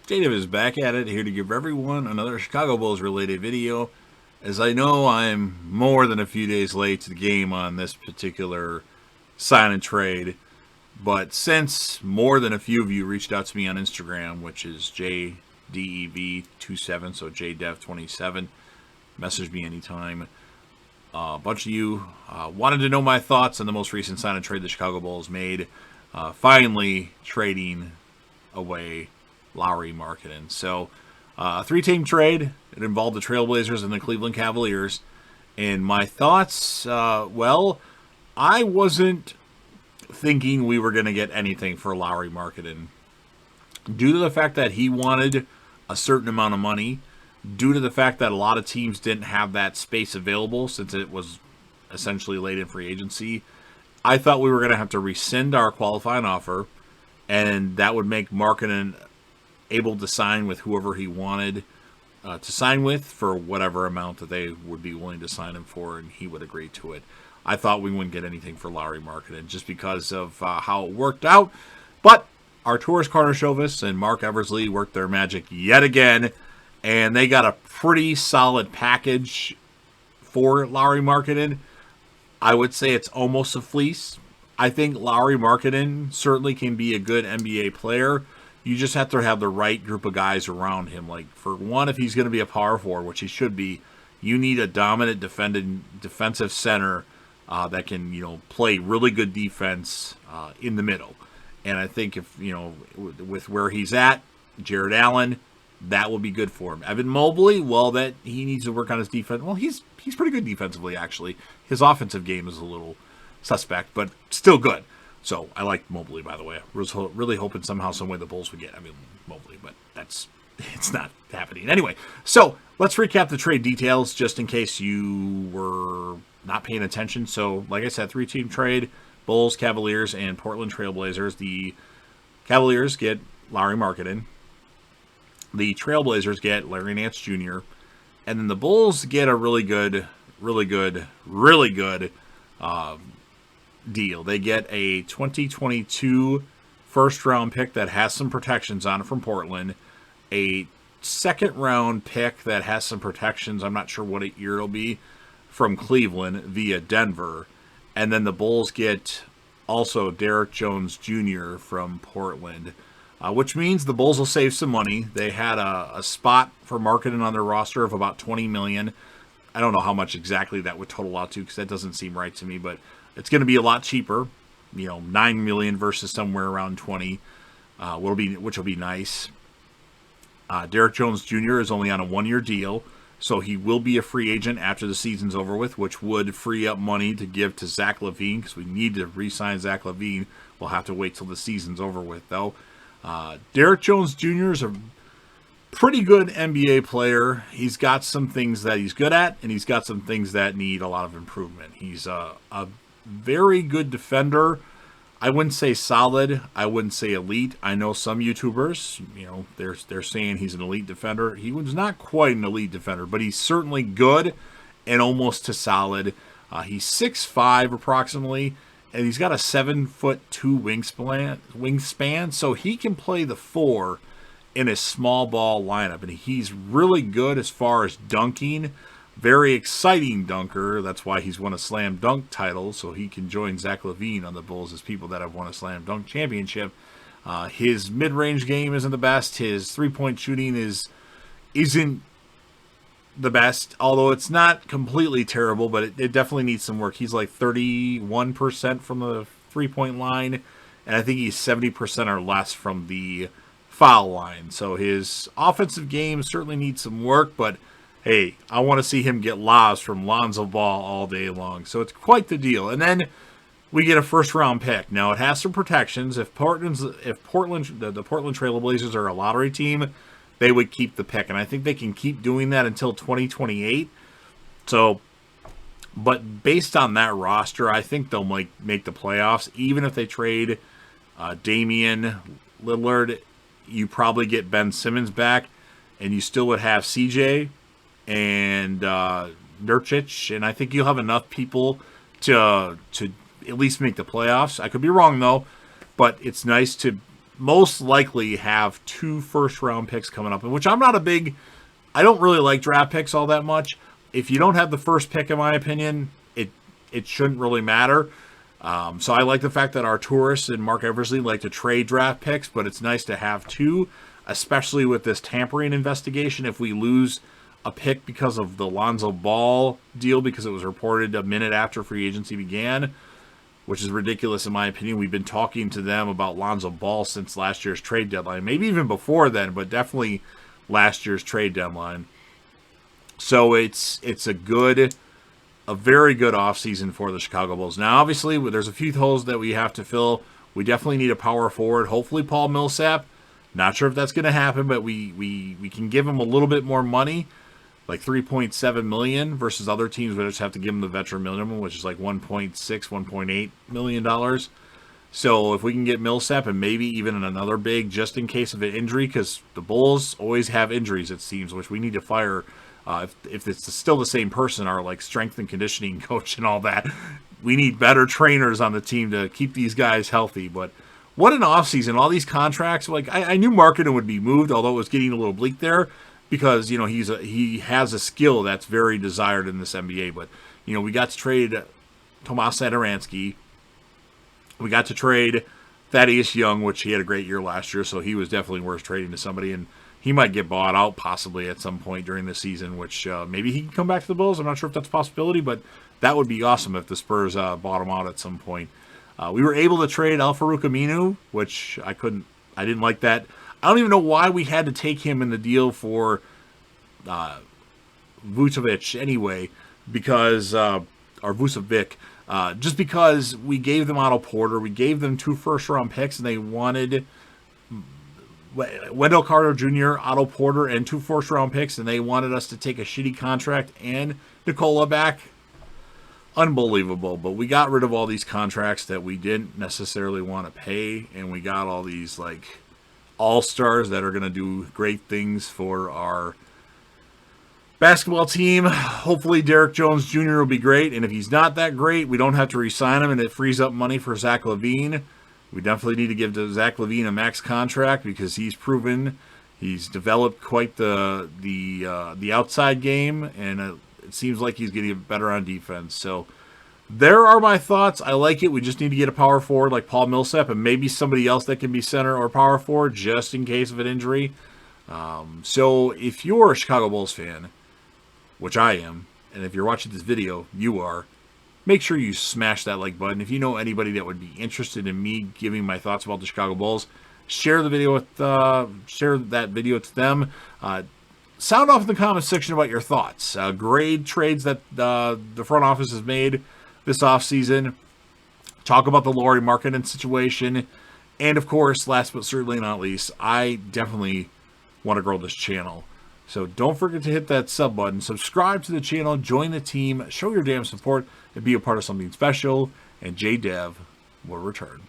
J-Div is back at it, here to give everyone another Chicago Bulls related video. As I know, I'm more than a few days late to the game on this particular sign and trade. But since more than a few of you reached out to me on Instagram, which is JDEV27, so JDev27, message me anytime. A bunch of you wanted to know my thoughts on the most recent sign and trade the Chicago Bulls made, finally trading away Lauri Markkanen. So, three-team trade. It involved the Trailblazers and the Cleveland Cavaliers. And my thoughts, well, I wasn't thinking we were going to get anything for Lauri Markkanen. Due to the fact that he wanted a certain amount of money, due to the fact that a lot of teams didn't have that space available since it was essentially late in free agency, I thought we were going to have to rescind our qualifying offer, and that would make Markkanen able to sign with whoever he wanted to sign with for whatever amount that they would be willing to sign him for, and he would agree to it. I thought we wouldn't get anything for Lauri Markkanen just because of how it worked out. But Arturas Karnisovas and Mark Eversley worked their magic yet again, and they got a pretty solid package for Lauri Markkanen. I would say it's almost a fleece. I think Lauri Markkanen certainly can be a good NBA player. You just have to have the right group of guys around him. Like, for one, if he's going to be a power forward, which he should be, you need a dominant defensive center that can, play really good defense in the middle. And I think if, with where he's at, Jared Allen, that will be good for him. Evan Mobley, well, that he needs to work on his defense. Well, he's pretty good defensively, actually. His offensive game is a little suspect, but still good. So I like Mobley, by the way. I was really hoping somehow, some way the Bulls would get Mobley, but it's not happening. Anyway, so let's recap the trade details just in case you were not paying attention. So, like I said, three-team trade, Bulls, Cavaliers, and Portland Trailblazers. The Cavaliers get Lauri Markkanen. The Trailblazers get Larry Nance Jr. And then the Bulls get a really good deal. They get a 2022 first-round pick that has some protections on it from Portland, a second-round pick that has some protections, I'm not sure what year it'll be, from Cleveland via Denver, and then the Bulls get also Derek Jones Jr. from Portland, which means the Bulls will save some money. They had a spot for Markkanen on their roster of about $20 million. I don't know how much exactly that would total out to because that doesn't seem right to me, but it's going to be a lot cheaper, $9 million versus somewhere around 20, which will be nice. Derek Jones Jr. is only on a one-year deal, so he will be a free agent after the season's over with, which would free up money to give to Zach LaVine because we need to re-sign Zach LaVine. We'll have to wait till the season's over with, though. Derek Jones Jr. is a pretty good NBA player. He's got some things that he's good at, and he's got some things that need a lot of improvement. He's a very good defender. I wouldn't say solid. I wouldn't say elite. I know some YouTubers, they're saying he's an elite defender. He was not quite an elite defender, but he's certainly good and almost to solid. He's 6'5" approximately, and he's got a 7'2" wingspan, so he can play the four in a small ball lineup, and he's really good as far as dunking. Very exciting dunker. That's why he's won a slam dunk title, so he can join Zach LaVine on the Bulls as people that have won a slam dunk championship. His mid-range game isn't the best. His three-point shooting isn't the best, although it's not completely terrible, but it definitely needs some work. He's like 31% from the three-point line, and I think he's 70% or less from the foul line. So his offensive game certainly needs some work, but hey, I want to see him get lobs from Lonzo Ball all day long. So it's quite the deal. And then we get a first-round pick. Now, it has some protections. If the Portland Trailblazers are a lottery team, they would keep the pick. And I think they can keep doing that until 2028. So, but based on that roster, I think they'll make the playoffs. Even if they trade Damian Lillard, you probably get Ben Simmons back, and you still would have CJ and Nurkic, and I think you'll have enough people to at least make the playoffs. I could be wrong, though, but it's nice to most likely have 2 first-round picks coming up, in which I don't really like draft picks all that much. If you don't have the first pick, in my opinion, it shouldn't really matter. So I like the fact that our tourists and Mark Eversley like to trade draft picks, but it's nice to have 2, especially with this tampering investigation. If we lose a pick because of the Lonzo Ball deal, because it was reported a minute after free agency began, which is ridiculous in my opinion. We've been talking to them about Lonzo Ball since last year's trade deadline, maybe even before then, but definitely last year's trade deadline. So it's a very good offseason for the Chicago Bulls. Now, obviously, there's a few holes that we have to fill. We definitely need a power forward. Hopefully, Paul Millsap. Not sure if that's going to happen, but we can give him a little bit more money, like $3.7 million, versus other teams we just have to give him the veteran minimum, which is like $1.6, $1.8 million. So if we can get Millsap and maybe even another big, just in case of an injury, because the Bulls always have injuries, it seems, which we need to fire. If it's still the same person, our like strength and conditioning coach and all that, we need better trainers on the team to keep these guys healthy. But what an offseason. All these contracts. Like I knew Markkanen would be moved, although it was getting a little bleak there, because he has a skill that's very desired in this NBA. But we got to trade Tomas Satoransky. We got to trade Thaddeus Young, which he had a great year last year, so he was definitely worth trading to somebody. And he might get bought out possibly at some point during the season, which maybe he can come back to the Bulls. I'm not sure if that's a possibility, but that would be awesome if the Spurs bought him out at some point. We were able to trade Al-Farouq Aminu, which I didn't like that. I don't even know why we had to take him in the deal for Vucevic anyway, because or Vucevic, just because we gave them Otto Porter, we gave them 2 first-round picks, and they wanted Wendell Carter Jr., Otto Porter, and 2 first-round picks, and they wanted us to take a shitty contract and Nikola back. Unbelievable. But we got rid of all these contracts that we didn't necessarily want to pay, and we got all these like all-stars that are going to do great things for our basketball team. Hopefully Derek Jones Jr. will be great, and if he's not that great, we don't have to re-sign him, and it frees up money for Zach LaVine. We definitely need to give Zach LaVine a max contract, because he's proven he's developed quite the outside game, and it seems like he's getting better on defense. So there are my thoughts. I like it. We just need to get a power forward like Paul Millsap, and maybe somebody else that can be center or power forward just in case of an injury. So if you're a Chicago Bulls fan, which I am, and if you're watching this video, you are, make sure you smash that like button. If you know anybody that would be interested in me giving my thoughts about the Chicago Bulls, share that video to them. Sound off in the comments section about your thoughts. Grade trades that the front office has made this offseason. Talk about the Lauri Markkanen situation. And of course, last but certainly not least, I definitely want to grow this channel. So don't forget to hit that sub button, subscribe to the channel, join the team, show your damn support, and be a part of something special. And JDev will return.